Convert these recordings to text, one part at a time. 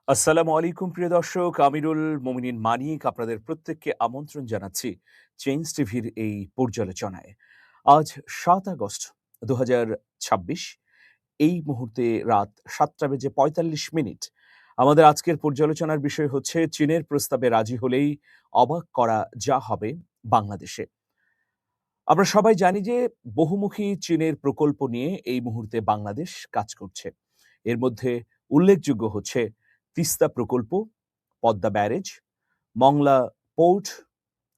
আসসালামু আলাইকুম প্রিয় দর্শক, আমিরুল মোমিনিন মানিক আপনাদের প্রত্যেককে আমন্ত্রণ জানাচ্ছি চেঞ্জ টিভির এই পর্যালোচনায়। আজ ৭ আগস্ট ২০২৬, এই মুহূর্তে রাত ৭টা বেজে ৪৫ মিনিট। আমাদের আজকের পর্যালোচনার বিষয় হচ্ছে চীনের প্রস্তাবে রাজি হলেই অবাক করা যা হবে বাংলাদেশে। আমরা সবাই জানি যে বহুমুখী চীনের প্রকল্প নিয়ে এই মুহূর্তে বাংলাদেশ কাজ করছে। এর মধ্যে উল্লেখযোগ্য হচ্ছে তিস্তা প্রকল্প, পদ্মা ব্যারেজ, মংলা পোর্ট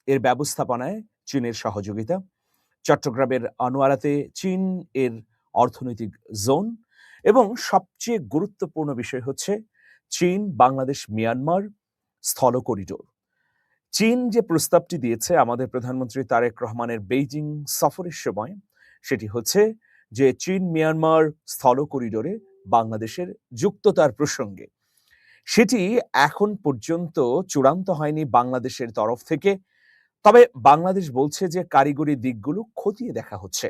এর ব্যবস্থাপনায় চীনের সহযোগিতা, চট্টগ্রামের আনোয়ারাতে চীন এর অর্থনৈতিক জোন এবং সবচেয়ে গুরুত্বপূর্ণ বিষয় হচ্ছে চীন, বাংলাদেশ, মিয়ানমার স্থল করিডোর। চীন যে প্রস্তাবটি দিয়েছে আমাদের প্রধানমন্ত্রী তারেক রহমানের বেইজিং সফরের সময়, সেটি হচ্ছে যে চীন মিয়ানমার স্থল করিডোরে বাংলাদেশের যুক্ততার প্রসঙ্গে। সেটি এখন পর্যন্ত চূড়ান্ত হয়নি বাংলাদেশের তরফ থেকে। তবে বাংলাদেশ বলছে যে কারিগরি দিকগুলো খতিয়ে দেখা হচ্ছে।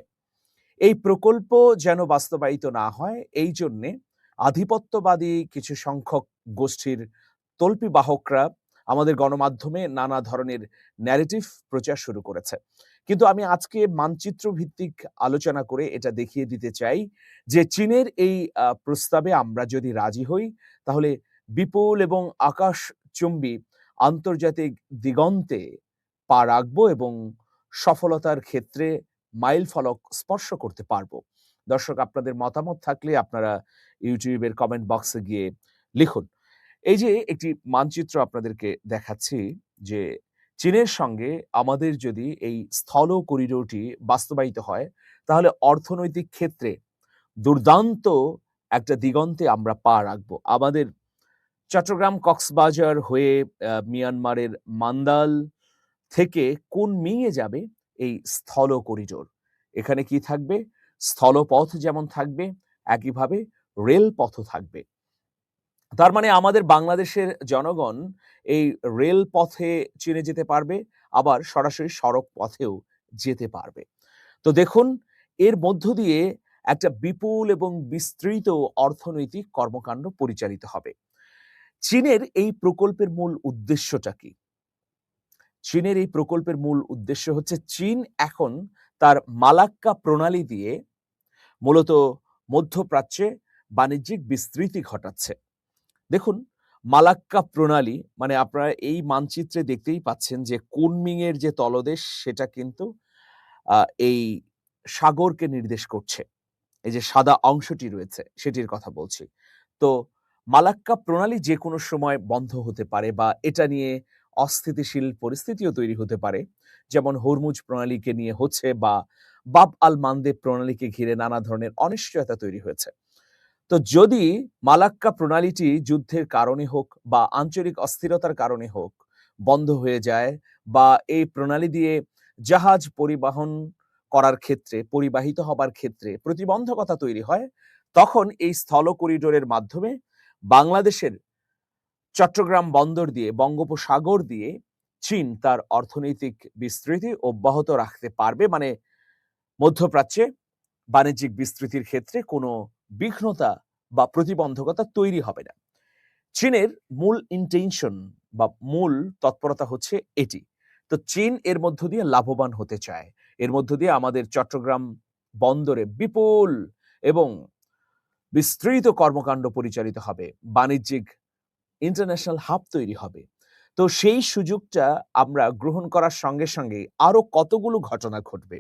এই প্রকল্প যেন বাস্তবায়িত না হয়, এই জন্যে আধিপত্যবাদী কিছু সংখ্যক গোষ্ঠীর তল্পিবাহকরা আমাদের গণমাধ্যমে নানা ধরনের ন্যারেটিভ প্রচার শুরু করেছে। কিন্তু আমি আজকে মানচিত্র ভিত্তিক আলোচনা করে এটা দেখিয়ে দিতে চাই যে চীনের এই প্রস্তাবে আমরা যদি রাজি হই, তাহলে বিপুল এবং আকাশচুম্বী আন্তর্জাতিক দিগন্তে পা রাখবো এবং সফলতার ক্ষেত্রে মাইল ফলক স্পর্শ করতে পারবো। দর্শক, আপনাদের মতামত থাকলে আপনারা ইউটিউবের কমেন্ট বক্সে গিয়ে লিখুন। এই যে একটি মানচিত্র আপনাদেরকে দেখাচ্ছি, যে চীনের সঙ্গে আমাদের যদি এই স্থল করিডোরটি বাস্তবায়িত হয়, তাহলে অর্থনৈতিক ক্ষেত্রে দুর্দান্ত একটা দিগন্তে আমরা পা রাখবো। আমাদের চট্টগ্রাম কক্সবাজার হয়ে মিয়ানমারের মান্দাল থেকে কুনমিংয়ে যাবে এই স্থল করিডোর। এখানে কি থাকবে? স্থলপথ যেমন থাকবে, একইভাবে রেলপথও থাকবে। তার মানে আমাদের বাংলাদেশের জনগণ এই রেলপথে চীনে যেতে পারবে, আবার সরাসরি সড়ক পথেও যেতে পারবে। তো দেখুন, এর মধ্য দিয়ে একটা বিপুল এবং বিস্তৃত অর্থনৈতিক কর্মকাণ্ড পরিচালিত হবে। চীনের এই প্রকল্পের মূল উদ্দেশ্যটা কি? চীনের এই প্রকল্পের মূল উদ্দেশ্য হচ্ছে চীন এখন তার মালাক্কা প্রণালী দিয়ে মূলত মধ্যপ্রাচ্যে বাণিজ্যিক বিস্তৃতি ঘটাচ্ছে। দেখুন, মালাক্কা প্রণালী মানে আপনারা এই মানচিত্রে দেখতেই পাচ্ছেন যে কুনমিং এর যে তলদেশ সেটা কিন্তু এই সাগরকে নির্দেশ করছে। এই যে সাদা অংশটি রয়েছে সেটির কথা বলছি। তো মালাক্কা প্রণালী যেকোনো সময় বন্ধ হতে পারে বা এটা নিয়ে অস্থিতিশীল পরিস্থিতিও তৈরি হতে পারে। যেমন হরমুজ প্রণালীকে নিয়ে হচ্ছে, বা বাব আল মানদেব প্রণালীকে ঘিরে নানা ধরনের অনিশ্চয়তা তৈরি হয়েছে। তো যদি মালাক্কা প্রণালীটি যুদ্ধের কারণে হোক বা আঞ্চলিক অস্থিরতার কারণে হোক বন্ধ হয়ে যায়, বা এই প্রণালী দিয়ে জাহাজ পরিবহন করার ক্ষেত্রে, পরিবাহিত হবার ক্ষেত্রে প্রতিবন্ধকতা তৈরি হয়, তখন এই স্থল করিডোরের মাধ্যমে বাংলাদেশের চট্টগ্রাম বন্দর দিয়ে, বঙ্গোপসাগর দিয়ে চীন তার অর্থনৈতিক বিস্তৃতি অব্যাহত রাখতে পারবে। মানে মধ্যপ্রাচ্যে বাণিজ্যিক বিস্তৃতির ক্ষেত্রে কোনো বিঘ্নতা বা প্রতিবন্ধকতা তৈরি হবে না। চীনের মূল ইনটেনশন বা মূল তৎপরতা হচ্ছে এটি। তো চীন এর মধ্য দিয়ে লাভবান হতে চায়। এর মধ্য দিয়ে আমাদের চট্টগ্রাম বন্দরে বিপুল এবং বিস্তৃত কর্মকাণ্ড পরিচালিত হবে। বাণিজ্যিক ইন্টারন্যাশনাল হাব তৈরি হবে। তো সেই সুযোগটা আমরা গ্রহণ করার সঙ্গে সঙ্গেই আরো কতগুলো ঘটনা ঘটবে।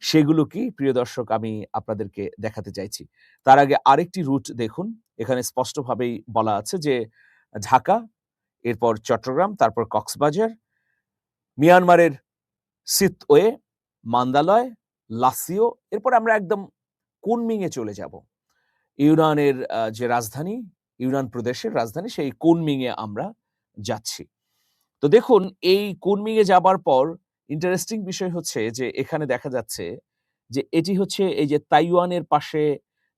সেগুলো কি প্রিয় দর্শক আমি আপনাদেরকে দেখাতে চাইছি। তার আগে আরেকটি রুট দেখুন। এখানে স্পষ্টভাবেই বলা আছে যে ঢাকা, এরপর চট্টগ্রাম, তারপর কক্সবাজার, মিয়ানমারের সিতওয়ে, মান্দালয়, লাসিও, এরপর আমরা একদম কুনমিং এ চলে যাব। ইউনানের যে রাজধানী, ইউনান প্রদেশের রাজধানী সেই কুনমিং এ আমরা যাচ্ছি। তো দেখুন, এই কুনমিং এ যাবার পর ইন্টারেস্টিং বিষয় হচ্ছে যে এখানে দেখা যাচ্ছে যে এটি হচ্ছে এই যে তাইওয়ানের পাশে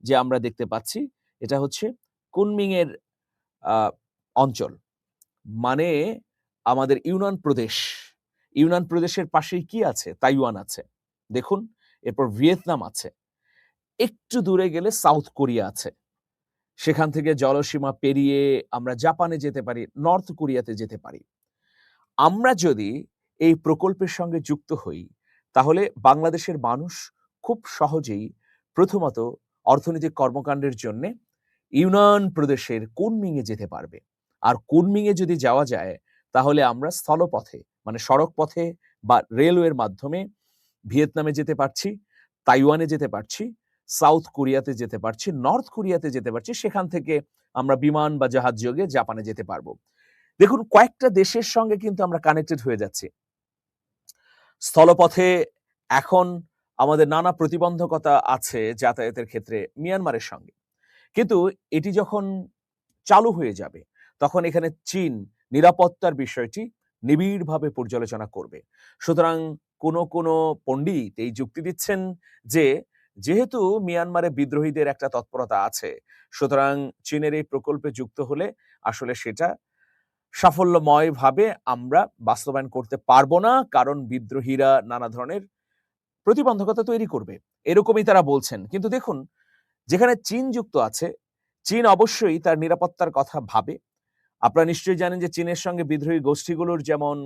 যে আমরা দেখতে পাচ্ছি, এটা হচ্ছে কুনমিং এর আ অঞ্চল। মানে আমাদের ইউনান প্রদেশ। ইউনান প্রদেশের পাশেই কি আছে? তাইওয়ান আছে। দেখুন, এরপর ভিয়েতনাম আছে। একটু দূরে গেলে সাউথ কোরিয়া আছে। সেখান থেকে জলসীমা পেরিয়ে আমরা জাপানে যেতে পারি, নর্থ কোরিয়াতে যেতে পারি। আমরা যদি এই প্রকল্পের সঙ্গে যুক্ত হই, তাহলে বাংলাদেশের মানুষ খুব সহজেই প্রথমত অর্থনৈতিক কর্মকাণ্ডের জন্যে ইউনান প্রদেশের কুনমিংয়ে যেতে পারবে। আর কুনমিংয়ে যদি যাওয়া যায়, তাহলে আমরা স্থলপথে মানে সড়ক পথে বা রেলওয়ের মাধ্যমে ভিয়েতনামে যেতে পারছি, তাইওয়ানে যেতে পারছি, সাউথ কোরিয়াতে যেতে পারছি, নর্থ কোরিয়াতে যেতে পারছি। সেখান থেকে আমরা বিমান বা জাহাজ যোগে জাপানে যেতে পারবো। দেখুন, কয়েকটা দেশের সঙ্গে কিন্তু আমরা কানেক্টেড হয়ে যাচ্ছি। স্থলপথে এখন আমাদের নানা প্রতিবন্ধকতা আছে যাতায়াতের ক্ষেত্রে মিয়ানমারের সঙ্গে। কিন্তু এটি যখন চালু হয়ে যাবে, তখন এখানে চীন নিরাপত্তার বিষয়টি নিবিড়ভাবে পর্যালোচনা করবে। সুতরাং কোনো পণ্ডিত এই যুক্তি দিচ্ছেন যে, যেহেতু মিয়ানমারে বিদ্রোহীদের একটা তৎপরতা আছে, সুতরাং চীনের এই প্রকল্পে যুক্ত হলে আসলে সেটা সাফল্যময়ভাবে আমরা বাস্তবায়ন করতে পারবো না। কারণ বিদ্রোহীরা নানা ধরনের প্রতিবন্ধকতা তৈরি করবে। এরকমই তারা বলছেন। কিন্তু দেখুন, যেখানে চীন যুক্ত আছে, চীন অবশ্যই তার নিরাপত্তার কথা ভাবে। আপনারা নিশ্চয়ই জানেন যে চীনের সঙ্গে বিদ্রোহী গোষ্ঠীগুলোর যেমন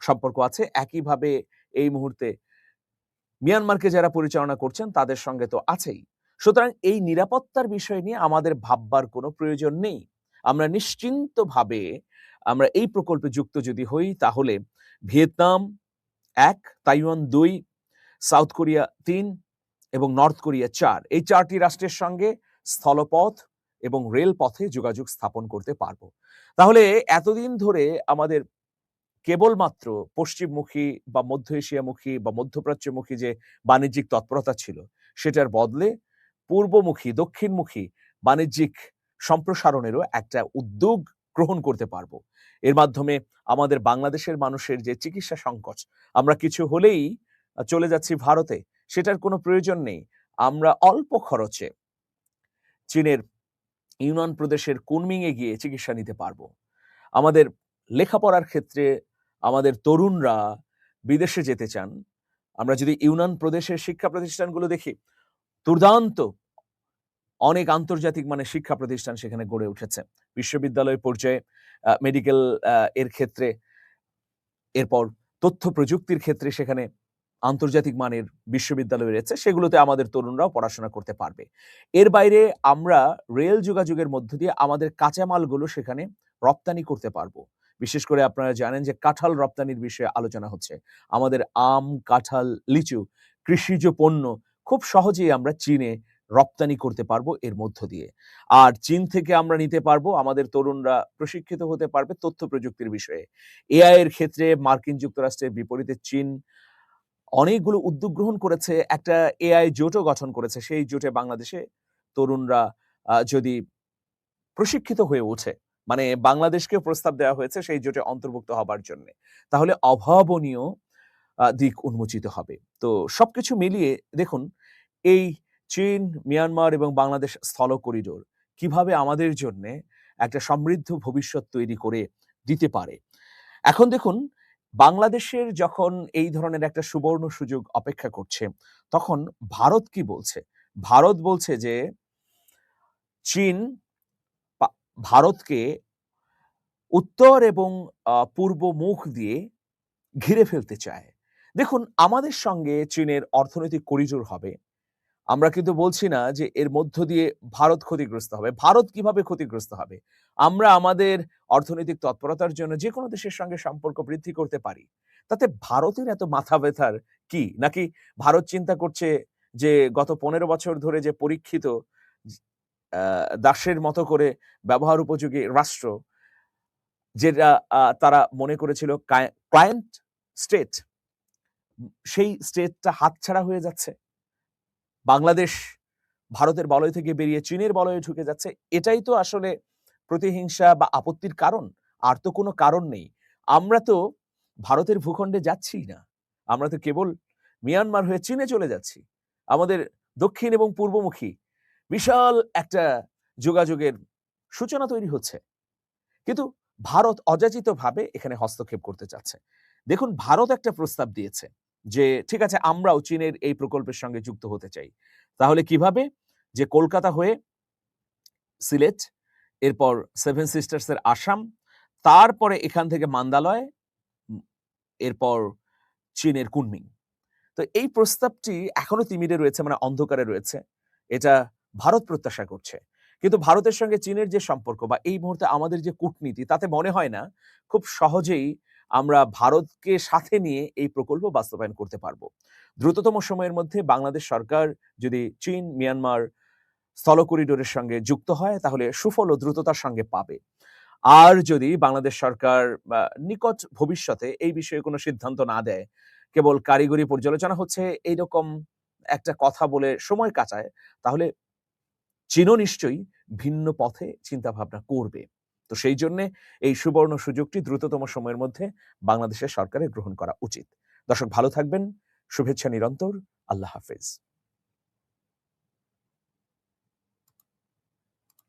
সম্পর্ক আছে, একইভাবে এই মুহূর্তে মিয়ানমারকে যারা পরিচালনা করছেন তাদের সঙ্গে তো আছেই। সুতরাং এই নিরাপত্তার বিষয় নিয়ে আমাদের ভাববার কোনো প্রয়োজন নেই। আমরা নিশ্চিন্তভাবে আমরা এই প্রকল্পে যুক্ত যদি হই, তাহলে ভিয়েতনাম ১, তাইওয়ান ২, সাউথ কোরিয়া ৩ এবং নর্থ কোরিয়া ৪, এই ৪ টি রাষ্ট্রের সঙ্গে স্থলপথ এবং রেলপথে যোগাযোগ স্থাপন করতে পারব। তাহলে এতদিন ধরে আমাদের কেবলমাত্র পশ্চিমমুখী বা মধ্য এশিয়ামুখী বা মধ্যপ্রাচ্যমুখী যে বাণিজ্যিক তৎপরতা ছিল, সেটার বদলে পূর্বমুখী, দক্ষিণমুখী বাণিজ্যিক সম্প্রসারণেরও একটা উদ্যোগ গ্রহণ করতে পারব। এর মাধ্যমে আমাদের বাংলাদেশের মানুষের যে চিকিৎসা সংকট, আমরা কিছু হলেই চলে যাচ্ছি ভারতে, সেটার কোনো প্রয়োজন নেই। আমরা অল্প খরচে চীনের ইউনান প্রদেশের কুনমিংয়ে গিয়ে চিকিৎসা নিতে পারব। আমাদের লেখাপড়ার ক্ষেত্রে আমাদের তরুণরা বিদেশে যেতে চান। আমরা যদি ইউনান প্রদেশের শিক্ষা প্রতিষ্ঠানগুলো দেখি, দুর্দান্ত অনেক আন্তর্জাতিক মানের শিক্ষা প্রতিষ্ঠান সেখানে গড়ে উঠেছে। বিশ্ববিদ্যালয় পর্যায়ে মেডিকেল এর ক্ষেত্রে, এরপর তথ্য প্রযুক্তির ক্ষেত্রে সেখানে আন্তর্জাতিক মানের বিশ্ববিদ্যালয় রয়েছে, সেগুলোতে আমাদের তরুণরাও পড়াশোনা করতে পারবে। এর বাইরে আমরা রেল যোগাযোগের মধ্য দিয়ে আমাদের কাঁচামালগুলো সেখানে রপ্তানি করতে পারবো। বিশেষ করে আপনারা জানেন যে কাঁঠাল রপ্তানির বিষয়ে আলোচনা হচ্ছে। আমাদের আম, কাঁঠাল, লিচু, কৃষিজ পণ্য খুব সহজেই আমরা চীনে রপ্তানি করতে পারবো এর মধ্য দিয়ে। আর চীন থেকে আমরা নিতে পারবো, আমাদের তরুণরা প্রশিক্ষিত হতে পারবে তথ্য প্রযুক্তির বিষয়ে। এআই এর ক্ষেত্রে মার্কিন যুক্তরাষ্ট্রের বিপরীতে চীন অনেকগুলো উদ্যোগ গ্রহণ করেছে, একটা এআই জোটও গঠন করেছে। সেই জোটে বাংলাদেশে তরুণরা যদি প্রশিক্ষিত হয়ে ওঠে, মানে বাংলাদেশকেও প্রস্তাব দেওয়া হয়েছে সেই জোটে অন্তর্ভুক্ত হবার জন্যে, তাহলে অভাবনীয় দিক উন্মোচিত হবে। তো সবকিছু মিলিয়ে দেখুন, এই চীন, মিয়ানমার এবং বাংলাদেশ স্থল করিডোর কিভাবে আমাদের জন্যে একটা সমৃদ্ধ ভবিষ্যৎ তৈরি করে দিতে পারে। এখন দেখুন, বাংলাদেশের যখন এই ধরনের একটা সুবর্ণ সুযোগ অপেক্ষা করছে, তখন ভারত কি বলছে? ভারত বলছে যে চীন পা ভারতকে উত্তর এবং পূর্ব মুখ দিয়ে ঘিরে ফেলতে চায়। দেখুন, আমাদের সঙ্গে চীনের অর্থনৈতিক করিডোর হবে। আমরা কিন্তু বলছি না যে এর মধ্য দিয়ে ভারত ক্ষতিগ্রস্ত হবে। ভারত কিভাবে ক্ষতিগ্রস্ত হবে? আমরা আমাদের অর্থনৈতিক তৎপরতার জন্য যেকোনো দেশের সঙ্গে সম্পর্ক বৃদ্ধি করতে পারি। তাতে ভারতের এত মাথা ব্যথার কি? নাকি ভারত চিন্তা করছে যে গত ১৫ বছর ধরে যে পরীক্ষিত আ দাসের মতো করে ব্যবহার উপযোগী রাষ্ট্র, যেটা তারা মনে করেছিল ক্লায়েন্ট স্টেট, সেই স্টেটটা হাতছাড়া হয়ে যাচ্ছে। বাংলাদেশ ভারতের বলয় থেকে বেরিয়ে চীনের বলয়ে ঢুকে যাচ্ছে। এটাই তো আসলে প্রতিহিংসা বা আপত্তির কারণ। আর তো কোনো কারণ নেই। আমরা তো ভারতের ভূখণ্ডে যাচ্ছিই না। আমরা তো কেবল মিয়ানমার হয়ে চীনে চলে যাচ্ছি। আমাদের দক্ষিণ এবং পূর্বমুখী বিশাল একটা যোগাযোগের সূচনা তৈরি হচ্ছে। কিন্তু ভারত অযাচিতভাবে এখানে হস্তক্ষেপ করতে চাচ্ছে। দেখুন, ভারত একটা প্রস্তাব দিয়েছে যে, ঠিক আছে, আমরাও চীনের এই প্রকল্পের সঙ্গে যুক্ত হতে চাই। তাহলে কিভাবে? যে কলকাতা হয়ে সিলেট, এরপর সেভেন সিস্টার্সের আসাম, তারপরে এখান থেকে মান্দালয়, উম এরপর চীনের কুনমিং। তো এই প্রস্তাবটি এখনো তিমিরে রয়েছে, মানে অন্ধকারে রয়েছে। এটা ভারত প্রত্যাশা করছে। কিন্তু ভারতের সঙ্গে চীনের যে সম্পর্ক বা এই মুহূর্তে আমাদের যে কূটনীতি, তাতে মনে হয় না খুব সহজেই আমরা ভারতকে সাথে নিয়ে এই প্রকল্প বাস্তবায়ন করতে পারব। দ্রুততম সময়ের মধ্যে বাংলাদেশ সরকার যদি চীন, মিয়ানমার স্থল করিডোরের সঙ্গে যুক্ত হয়, তাহলে সুফল ও দ্রুততার সঙ্গে পাবে। আর যদি বাংলাদেশ সরকার নিকট ভবিষ্যতে এই বিষয়ে কোনো সিদ্ধান্ত না দেয়, কেবল কারিগরি পর্যালোচনা হচ্ছে এইরকম একটা কথা বলে সময় কাটায়, তাহলে চীনও নিশ্চয়ই ভিন্ন পথে চিন্তাভাবনা করবে। তো সেই জন্যে এই সুবর্ণ সুযোগটি দ্রুততম সময়ের মধ্যে বাংলাদেশের সরকারের গ্রহণ করা উচিত। দর্শক ভালো থাকবেন। শুভেচ্ছা নিরন্তর। আল্লাহ হাফেজ।